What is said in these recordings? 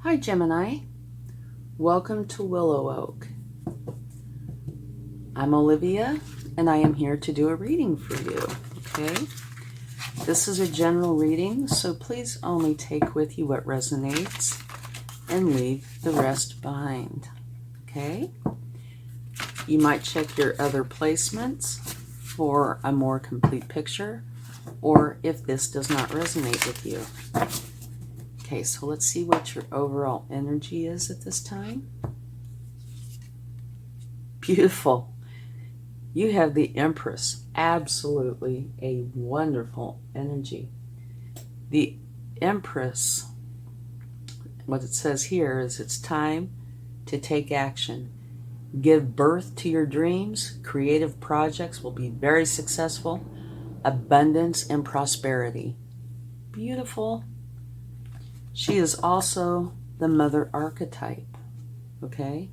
Hi Gemini, welcome to WillowOAK. I'm Olivia and I am here to do a reading for you, okay? This is a general reading, so please only take with you what resonates and leave the rest behind, okay? You might check your other placements for a more complete picture, or if this does not resonate with you. Okay, so let's see what your overall energy is at this time. Beautiful. You have the Empress. Absolutely a wonderful energy. The Empress, what it says here is it's time to take action. Give birth to your dreams. Creative projects will be very successful. Abundance and prosperity. Beautiful. She is also the mother archetype, okay?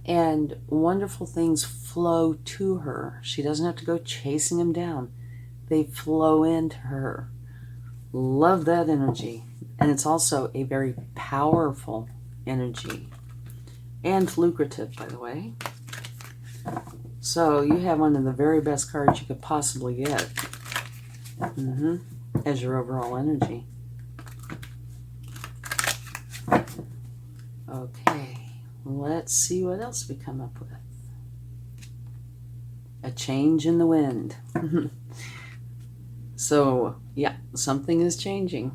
And wonderful things flow to her. She doesn't have to go chasing them down. They flow into her. Love that energy. And it's also a very powerful energy. And lucrative, by the way. So you have one of the very best cards you could possibly get. As your overall energy. Okay, let's see what else we come up with. A change in the wind. So, yeah, something is changing.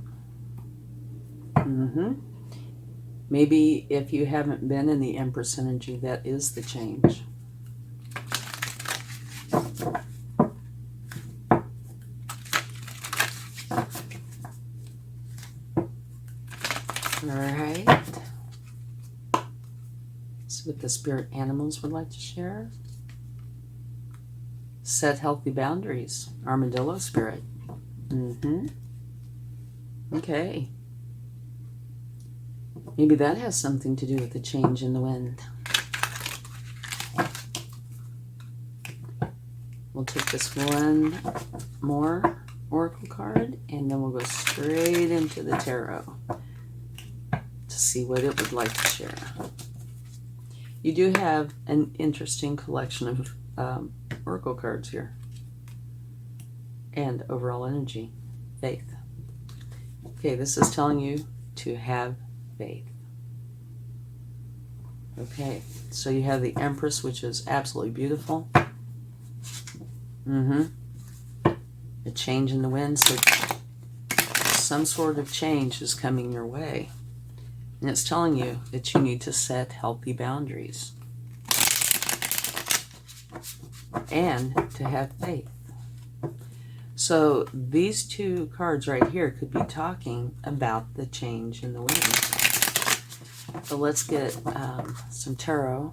Maybe if you haven't been in the Empress energy, that is the change. All right. See what the spirit animals would like to share. Set healthy boundaries. Armadillo spirit. Okay. Maybe that has something to do with the change in the wind. We'll take this one more oracle card and then we'll go straight into the tarot to see what it would like to share. You do have an interesting collection of oracle cards here. And overall energy. Faith. Okay, this is telling you to have faith. Okay, so you have the Empress, which is absolutely beautiful. A change in the wind, so some sort of change is coming your way. And it's telling you that you need to set healthy boundaries. And to have faith. So these two cards right here could be talking about the change in the wind. So let's get some tarot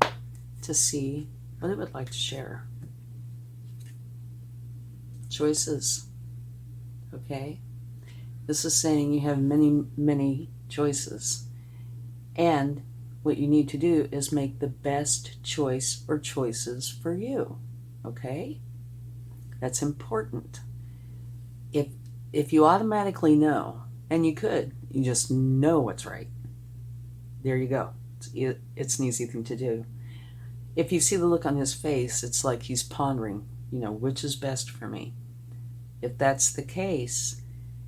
to see what it would like to share. Choices. Okay? This is saying you have many, many choices. And what you need to do is make the best choice or choices for you. Okay? That's important. If you automatically know, and you just know what's right. There you go. It's an easy thing to do. If you see the look on his face, it's like he's pondering, which is best for me. If that's the case,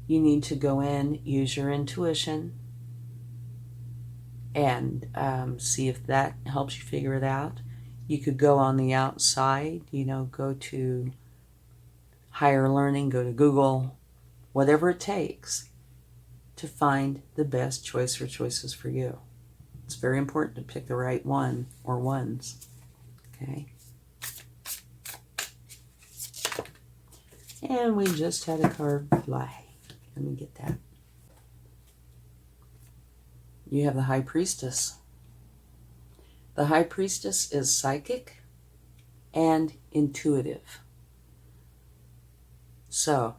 you need to go in, use your intuition, and see if that helps you figure it out. You could go on the outside, go to higher learning, go to Google, whatever it takes to find the best choice or choices for you. It's very important to pick the right one or ones. Okay. And we just had a card fly. Let me get that. You have the High Priestess. The High Priestess is psychic and intuitive. So,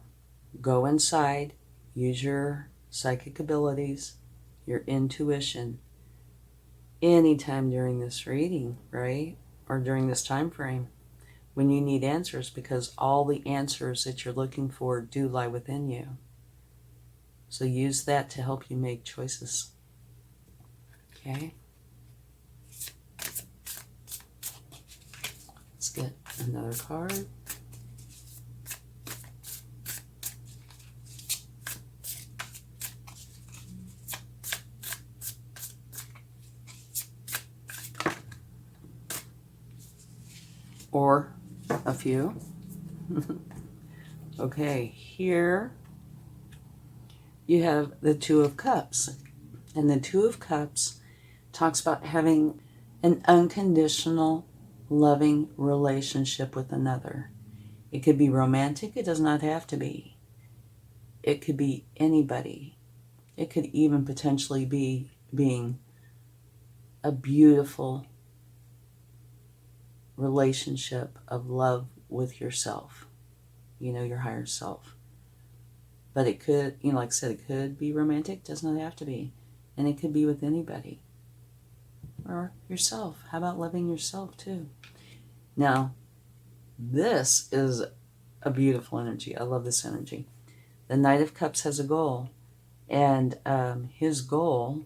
go inside, use your psychic abilities, your intuition, anytime during this reading, right? Or during this time frame when you need answers, because all the answers that you're looking for do lie within you. So use that to help you make choices. Okay. Let's get another card. Or a few. Okay, here you have the Two of Cups. And the Two of Cups talks about having an unconditional, loving relationship with another. It could be romantic. It does not have to be. It could be anybody. It could even potentially be being a beautiful relationship of love with yourself, your higher self. But it could, like I said, it could be romantic, does not have to be. And it could be with anybody. Or yourself. How about loving yourself too? Now, this is a beautiful energy. I love this energy. The Knight of Cups has a goal. And his goal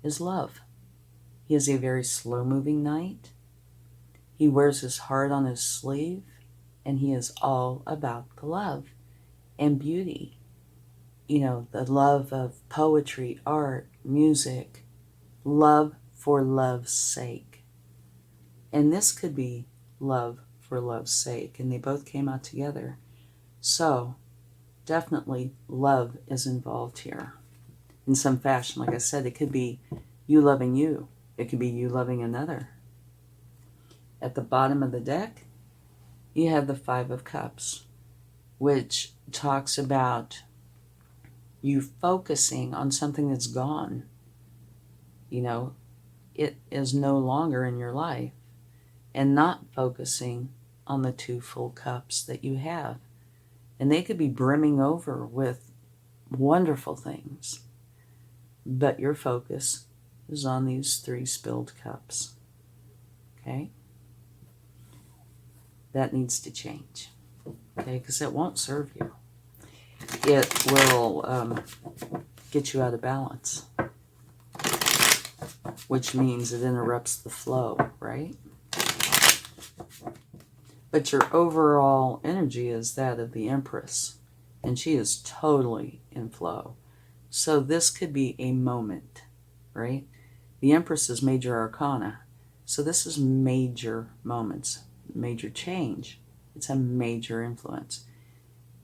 is love. He is a very slow-moving knight. He wears his heart on his sleeve, and he is all about the love and beauty. The love of poetry, art, music, love for love's sake. And this could be love for love's sake, and they both came out together. So, definitely love is involved here in some fashion. Like I said, it could be you loving you. It could be you loving another. At the bottom of the deck, you have the Five of Cups, which talks about you focusing on something that's gone. It is no longer in your life, and not focusing on the two full cups that you have. And they could be brimming over with wonderful things, but your focus is on these three spilled cups. Okay? That needs to change, okay? Because it won't serve you. It will get you out of balance, which means it interrupts the flow, right? But your overall energy is that of the Empress, and she is totally in flow. So this could be a moment, right? The Empress is major arcana, so this is major moments. Major change. It's a major influence.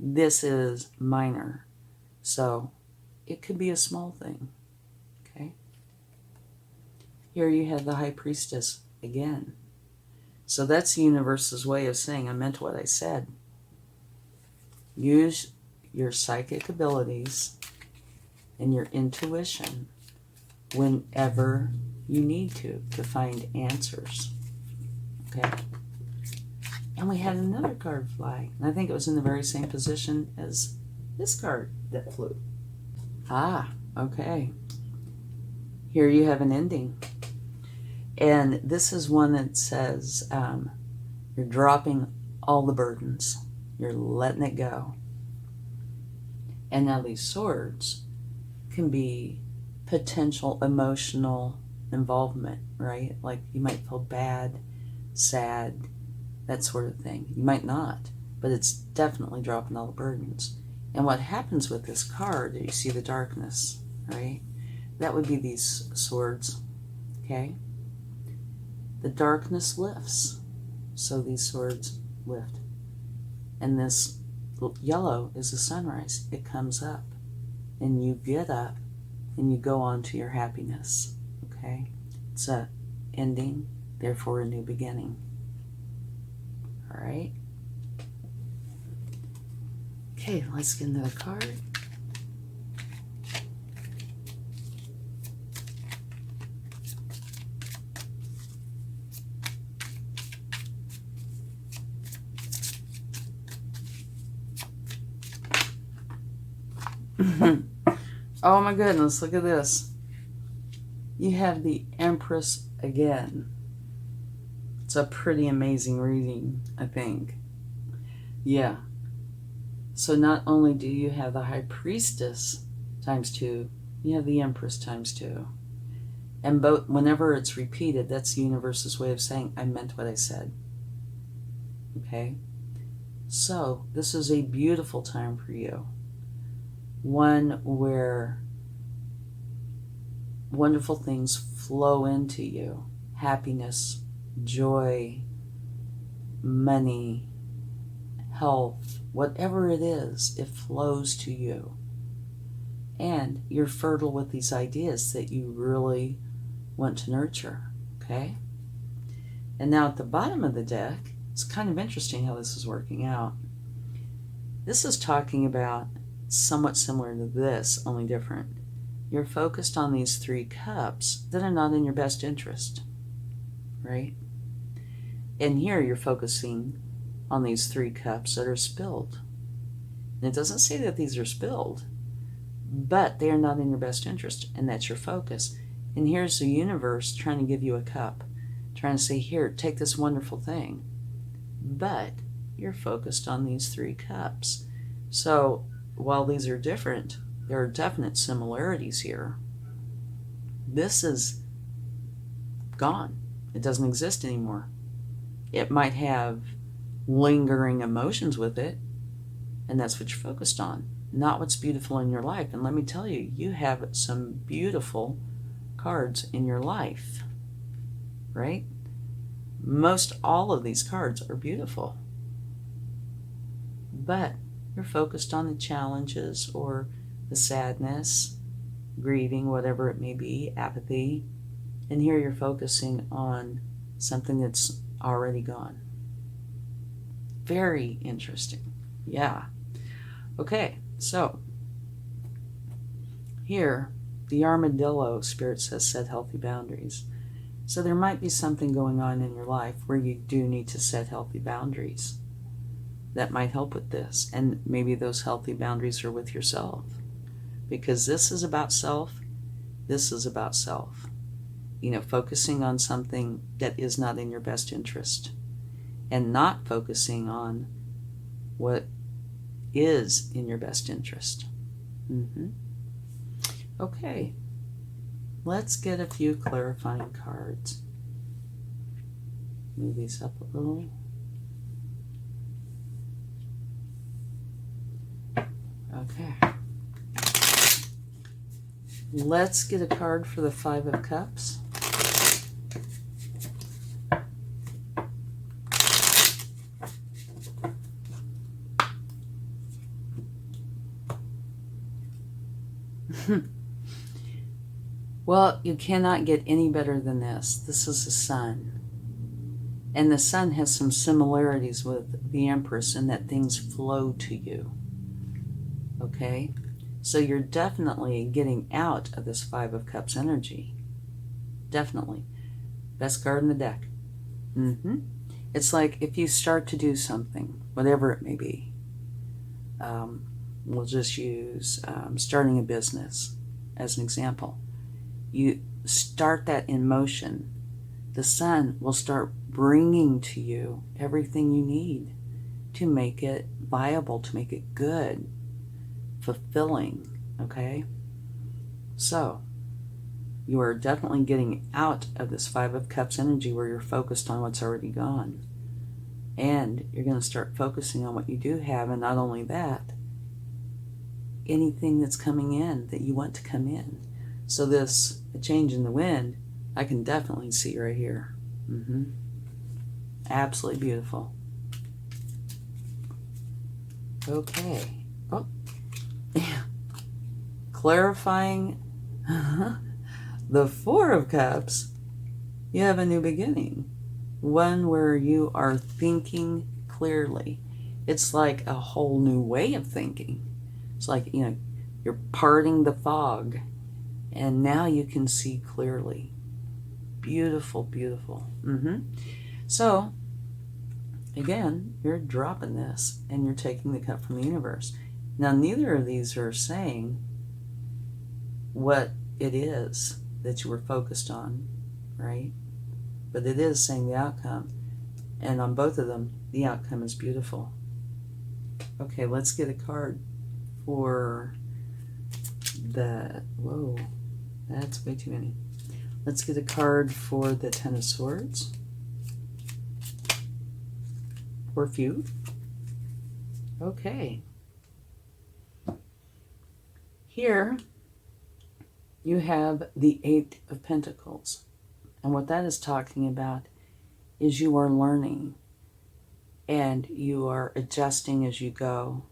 This is minor, so it could be a small thing. Okay. Here you have the High Priestess again. So that's the universe's way of saying I meant what I said. Use your psychic abilities and your intuition whenever you need to find answers. Okay. And we had another card fly. And I think it was in the very same position as this card that flew. Ah, okay. Here you have an ending. And this is one that says you're dropping all the burdens. You're letting it go. And now these swords can be potential emotional involvement, right? Like you might feel bad, sad, that sort of thing. You might not, but it's definitely dropping all the burdens. And what happens with this card, you see the darkness, right? That would be these swords, okay? The darkness lifts, so these swords lift. And this yellow is the sunrise. It comes up, and you get up, and you go on to your happiness, okay? It's a ending, therefore a new beginning. All right. Okay, let's get another card. Oh my goodness, look at this. You have the Empress again. It's a pretty amazing reading, I think. Yeah. So not only do you have the High Priestess times 2, you have the Empress times 2. And both, whenever it's repeated, that's the universe's way of saying, I meant what I said. Okay? So, this is a beautiful time for you. One where wonderful things flow into you. Happiness, joy, money, health, whatever it is, it flows to you. And you're fertile with these ideas that you really want to nurture, okay? And now at the bottom of the deck, it's kind of interesting how this is working out. This is talking about somewhat similar to this, only different. You're focused on these 3 cups that are not in your best interest, right? And here you're focusing on these 3 cups that are spilled. And it doesn't say that these are spilled, but they are not in your best interest, and that's your focus. And here's the universe trying to give you a cup, trying to say, here, take this wonderful thing. But you're focused on these 3 cups. So while these are different, there are definite similarities here. This is gone. It doesn't exist anymore. It might have lingering emotions with it, and that's what you're focused on, not what's beautiful in your life. And let me tell you, you have some beautiful cards in your life, right? Most all of these cards are beautiful, but you're focused on the challenges or the sadness, grieving, whatever it may be, apathy, and here you're focusing on something that's already gone. Very interesting. Yeah. Okay, so here the armadillo spirit says set healthy boundaries. So there might be something going on in your life where you do need to set healthy boundaries. That might help with this. And maybe those healthy boundaries are with yourself. Because this is about self. This is about self. You know, focusing on something that is not in your best interest. And not focusing on what is in your best interest. Okay. Let's get a few clarifying cards. Move these up a little. Okay. Let's get a card for the 5 of Cups. Well, you cannot get any better than this. This is the Sun. And the Sun has some similarities with the Empress in that things flow to you. Okay? So you're definitely getting out of this 5 of Cups energy. Definitely. Best card in the deck. It's like if you start to do something, whatever it may be. We'll just use starting a business as an example. You start that in motion. The Sun will start bringing to you everything you need to make it viable, to make it good, fulfilling, okay? So, you are definitely getting out of this 5 of Cups energy where you're focused on what's already gone. And you're going to start focusing on what you do have, and not only that, anything that's coming in that you want to come in. So this change in the wind, I can definitely see right here. Absolutely beautiful. Okay. Oh, yeah. Clarifying the 4 of Cups, you have a new beginning. One where you are thinking clearly. It's like a whole new way of thinking. It's like, you know, you're parting the fog. And now you can see clearly. Beautiful, beautiful. So, again, you're dropping this and you're taking the cup from the universe. Now, neither of these are saying what it is that you were focused on, right? But it is saying the outcome. And on both of them, the outcome is beautiful. Okay, let's get a card for the... Whoa. That's way too many. Let's get a card for the Ten of Swords. Or a few. Okay. Here you have the Eight of Pentacles. And what that is talking about is you are learning and you are adjusting as you go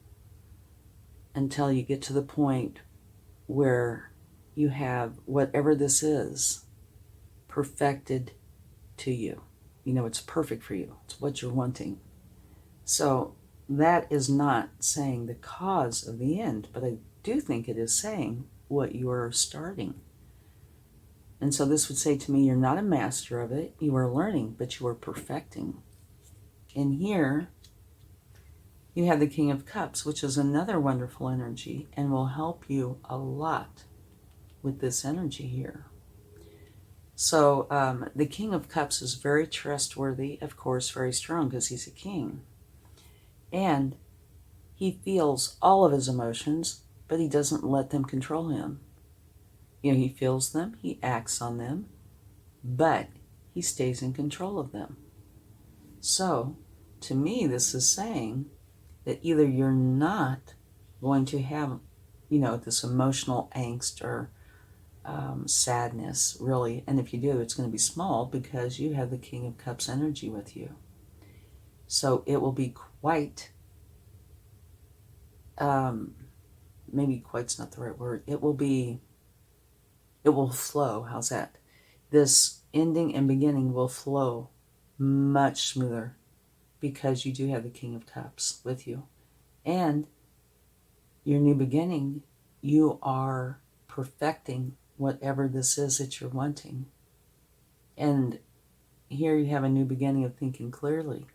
until you get to the point where you have whatever this is perfected to you. You know, it's perfect for you. It's what you're wanting. So that is not saying the cause of the end, but I do think it is saying what you are starting. And so this would say to me, you're not a master of it. You are learning, but you are perfecting. And here you have the King of Cups, which is another wonderful energy and will help you a lot with this energy here. So the King of Cups is very trustworthy, of course, very strong because he's a king. And he feels all of his emotions, but he doesn't let them control him. You know, he feels them, he acts on them, but he stays in control of them. So, to me, this is saying that either you're not going to have, you know, this emotional angst or sadness, really, and if you do, it's going to be small because you have the King of Cups energy with you. So it will be quite, maybe quite's not the right word, it will flow. How's that? This ending and beginning will flow much smoother because you do have the King of Cups with you. And your new beginning, you are perfecting whatever this is that you're wanting. And here you have a new beginning of thinking clearly.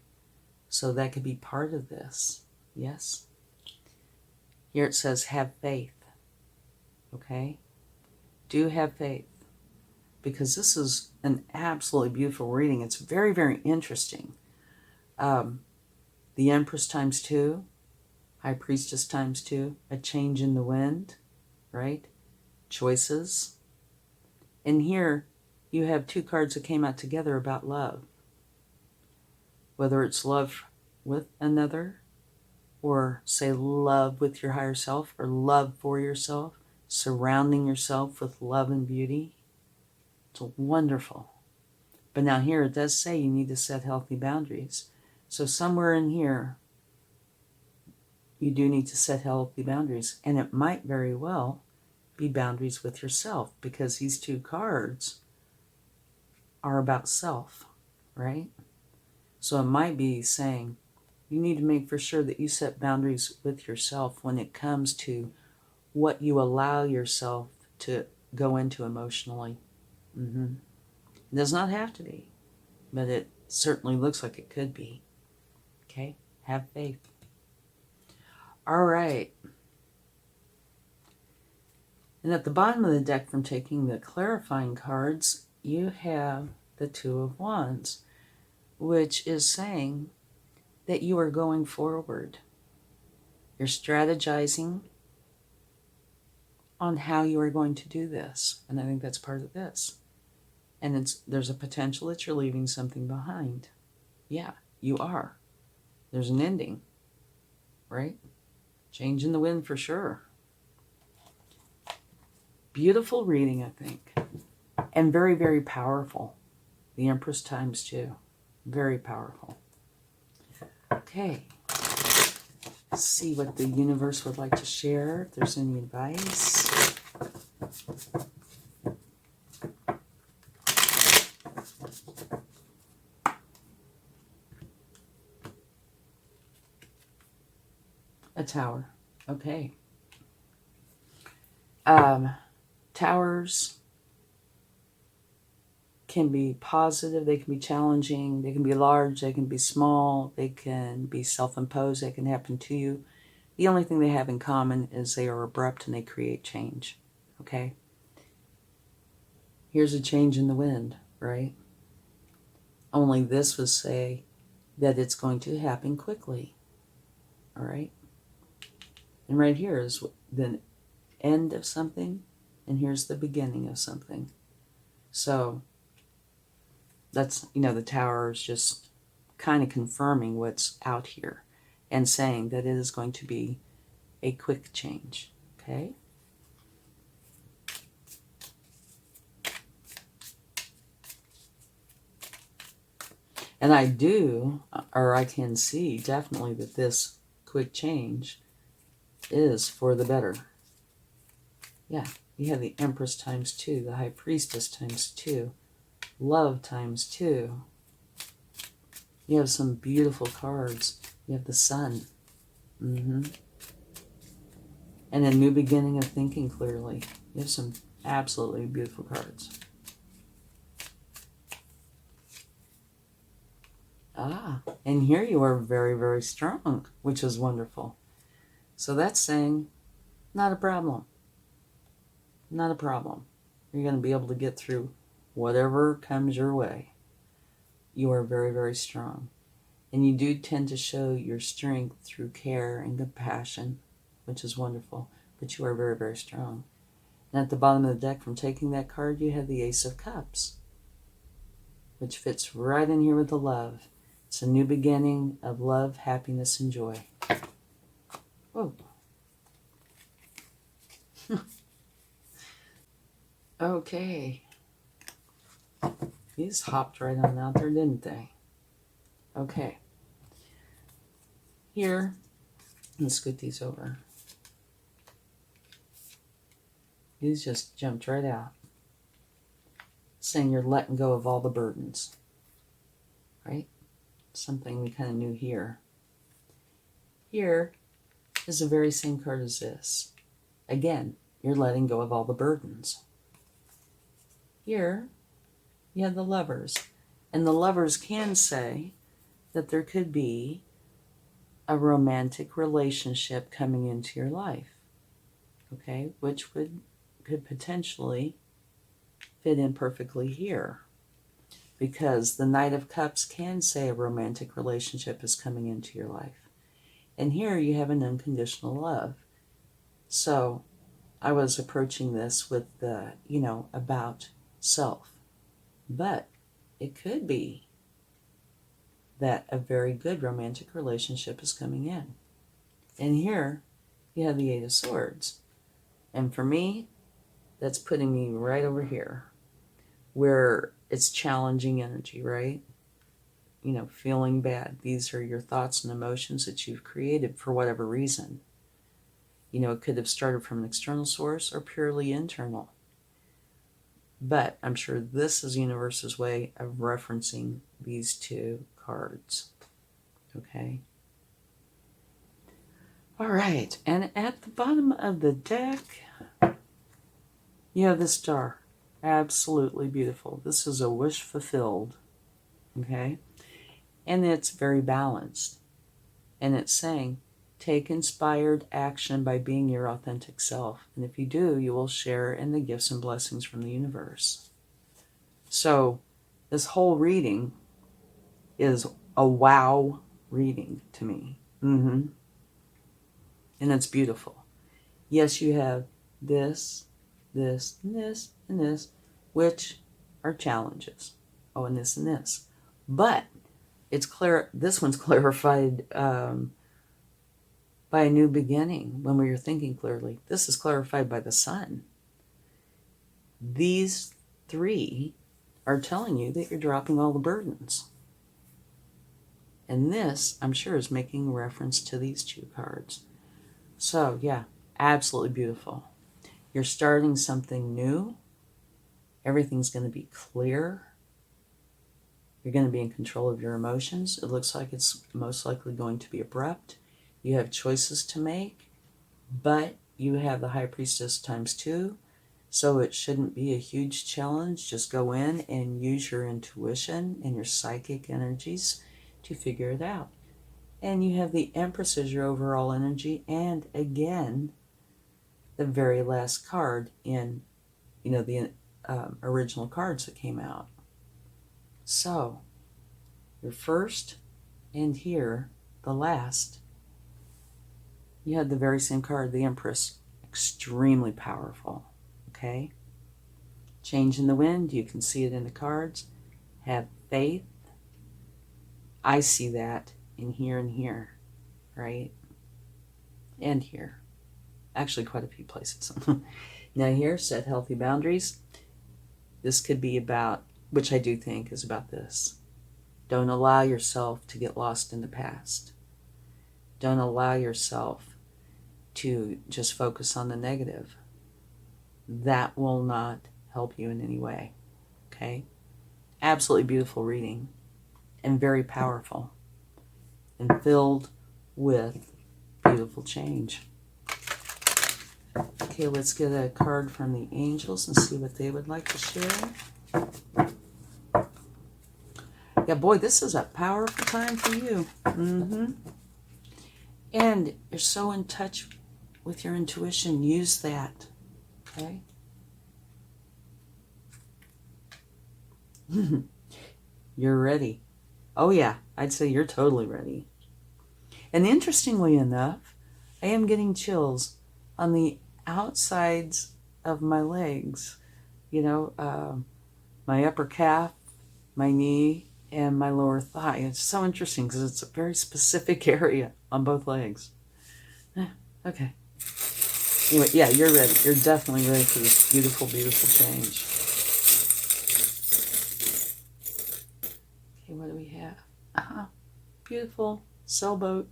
So that could be part of this. Yes? Here it says, have faith. Okay? Do have faith. Because this is an absolutely beautiful reading. It's very, very interesting. The Empress times 2, High Priestess times 2, a change in the wind, right? Choices. And here you have two cards that came out together about love. Whether it's love with another, or say love with your higher self, or love for yourself, surrounding yourself with love and beauty. It's wonderful. But now here it does say you need to set healthy boundaries. So somewhere in here, you do need to set healthy boundaries. And it might very well be boundaries with yourself, because these two cards are about self, right? So it might be saying you need to make for sure that you set boundaries with yourself when it comes to what you allow yourself to go into emotionally. It does not have to be, but it certainly looks like it could be. Okay? Have faith. All right. And at the bottom of the deck, from taking the clarifying cards, you have the Two of Wands, which is saying that you are going forward. You're strategizing on how you are going to do this. And I think that's part of this. And there's a potential that you're leaving something behind. Yeah, you are. There's an ending, right? Change in the wind for sure. Beautiful reading, I think. And very, very powerful. The Empress times 2. Very powerful. Okay. Let's see what the universe would like to share, if there's any advice. A tower. Okay. Towers can be positive, they can be challenging, they can be large, they can be small, they can be self-imposed, they can happen to you. The only thing they have in common is they are abrupt and they create change. Okay? Here's a change in the wind, right? Only this would say that it's going to happen quickly. All right? And right here is the end of something, and here's the beginning of something. So that's, the Tower is just kind of confirming what's out here and saying that it is going to be a quick change. Okay? And I can see definitely that this quick change is for the better. Yeah, you have the Empress times 2, the High Priestess times 2, Love times 2. You have some beautiful cards. You have the Sun. And a new beginning of thinking clearly. You have some absolutely beautiful cards. And here you are very, very strong, which is wonderful. So that's saying, not a problem. Not a problem. You're going to be able to get through whatever comes your way. You are very, very strong. And you do tend to show your strength through care and compassion, which is wonderful. But you are very, very strong. And at the bottom of the deck, from taking that card, you have the Ace of Cups, which fits right in here with the Love. It's a new beginning of love, happiness, and joy. Whoa. Okay. These hopped right on out there, didn't they? Okay. Here, let's scoot these over. These just jumped right out, saying you're letting go of all the burdens. Right? Something we kind of knew here. Here is the very same card as this. Again, you're letting go of all the burdens. Here, you have the Lovers. And the Lovers can say that there could be a romantic relationship coming into your life. Okay? Which could potentially fit in perfectly here. Because the Knight of Cups can say a romantic relationship is coming into your life. And here you have an unconditional love. So I was approaching this with the, about self. But it could be that a very good romantic relationship is coming in. And here you have the Eight of Swords. And for me, that's putting me right over here, where it's challenging energy, right? Feeling bad. These are your thoughts and emotions that you've created for whatever reason. It could have started from an external source or purely internal. But I'm sure this is the universe's way of referencing these two cards. Okay? All right. And at the bottom of the deck, you have the Star. Absolutely beautiful. This is a wish fulfilled. Okay? And it's very balanced. And it's saying, take inspired action by being your authentic self. And if you do, you will share in the gifts and blessings from the universe. So this whole reading is a wow reading to me. And it's beautiful. Yes, you have this, this, and this, and this, which are challenges. Oh, and this and this. But it's clear. This one's clarified by a new beginning when we were thinking clearly. This is clarified by the Sun. These three are telling you that you're dropping all the burdens. And this, I'm sure, is making reference to these two cards. So, yeah, absolutely beautiful. You're starting something new. Everything's going to be clear. You're going to be in control of your emotions. It looks like it's most likely going to be abrupt. You have choices to make, but you have the High Priestess times 2, so it shouldn't be a huge challenge. Just go in and use your intuition and your psychic energies to figure it out. And you have the Empress as your overall energy, and again, the very last card in, the original cards that came out. So, your first, and here, the last, you had the very same card, the Empress, extremely powerful, okay? Change in the wind, you can see it in the cards. Have faith. I see that in here and here, right? And here. Actually, quite a few places. Now here, set healthy boundaries. This could be about, which I do think is about this. Don't allow yourself to get lost in the past. Don't allow yourself to just focus on the negative. That will not help you in any way. Okay? Absolutely beautiful reading and very powerful and filled with beautiful change. Okay, let's get a card from the angels and see what they would like to share. Yeah, boy, this is a powerful time for you. And you're so in touch with your intuition. Use that. Okay? You're ready. Oh, yeah, I'd say you're totally ready. And interestingly enough, I am getting chills on the outsides of my legs. You know, my upper calf, my knee, and my lower thigh. It's so interesting because it's a very specific area on both legs. Okay. Anyway, yeah, you're ready. You're definitely ready for this beautiful, beautiful change. Okay, what do we have? Beautiful sailboat.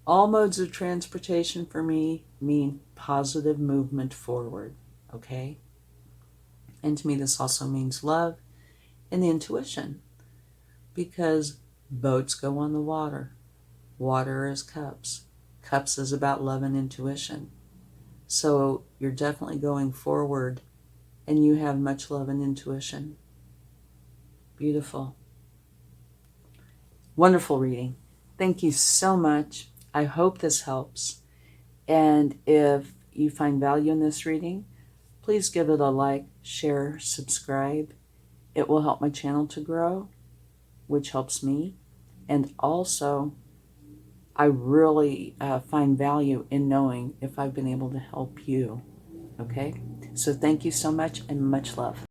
All modes of transportation for me mean positive movement forward, okay? And to me, this also means love and the intuition, because boats go on the water. Water is cups. Cups is about love and intuition. So you're definitely going forward, and you have much love and intuition. Beautiful. Wonderful reading. Thank you so much. I hope this helps. And if you find value in this reading, please give it a like, share, subscribe. It will help my channel to grow, which helps me. And also, I really find value in knowing if I've been able to help you. Okay? So thank you so much and much love.